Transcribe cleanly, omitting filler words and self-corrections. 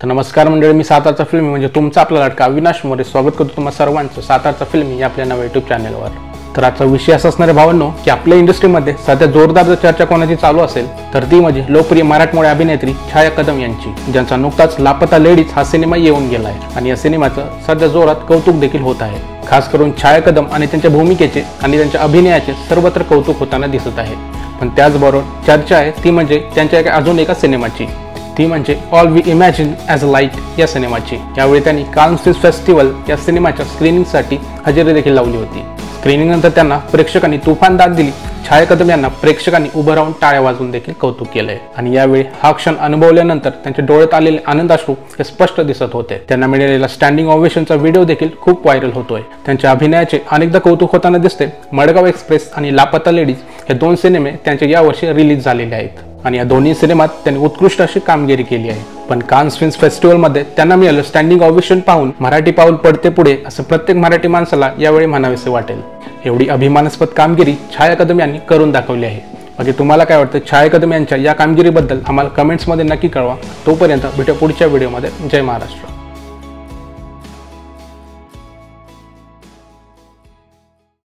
तर नमस्कार मंडळी, मी सातारचा फिल्मी म्हणजे तुमचा आपला लाडका अविनाश मोरे स्वागत करतो तुम्हा सर्वांचं सातारचा फिल्मी या आपल्या नव्या यूट्यूब चॅनलवर। तर आजचा विषय असा असणार आहे भावांनो की आपल्या इंडस्ट्रीमध्ये सध्या जोरदार जर चर्चा कोणाची चालू असेल तर ती म्हणजे लोकप्रिय मराठमोळी अभिनेत्री छाया कदम यांची, ज्यांचा नुकताच लापता लेडीज हा सिनेमा येऊन गेला आहे आणि या सिनेमाचं सध्या जोरात कौतुक देखील होत आहे। खास करून छाया कदम आणि त्यांच्या भूमिकेचे आणि त्यांच्या अभिनयाचे सर्वत्र कौतुक होताना दिसत आहे। पण त्याचबरोबर चर्चा आहे ती म्हणजे त्यांच्या अजून एका सिनेमाची, ती म्हणजे all we imagine as a light या सिनेमाची। यावेळी त्यांनी कान्स फिल्म फेस्टिवल या सिनेमाच्या स्क्रीनिंगसाठी हजेरी देखील लावली होती। स्क्रीनिंग नंतर त्यांना प्रेक्षकांनी तुफान दाद दिली। छाया कदम यांना प्रेक्षकांनी उभं राहून टाळ्या वाजवून देखील कौतुक केलंय आणि यावेळी हा क्षण अनुभवल्यानंतर त्यांच्या डोळ्यात आलेले आनंदाश्रू हे स्पष्ट दिसत होते। त्यांना मिळालेला स्टँडिंग ओव्हेशनचा व्हिडिओ देखील खूप व्हायरल होतोय। त्यांच्या अभिनयाचे अनेकदा कौतुक होताना दिसते। मडगाव एक्सप्रेस आणि लापता लेडीज हे दोन सिनेमे त्यांचे यावर्षी रिलीज झालेले आहेत आणि या दोन्ही सिनेमात त्यांनी उत्कृष्ट अशी कामगिरी केली आहे। पण कान्स फिल्म फेस्टिवलमध्ये त्यांना मिळालं स्टँडिंग ओव्हेशन पाहून मराठी पाऊल पडते पुढे असं प्रत्येक मराठी माणसाला यावेळी म्हणावेसे वाटेल। एवढी अभिमानास्पद कामगिरी छाया कदम यांनी करून दाखवली आहे। बाकी तुम्हाला काय वाटतं छाया कदम यांच्या या कामगिरीबद्दल आम्हाला कमेंट्समध्ये नक्की कळवा। तोपर्यंत भेटू पुढच्या व्हिडिओमध्ये। जय महाराष्ट्र।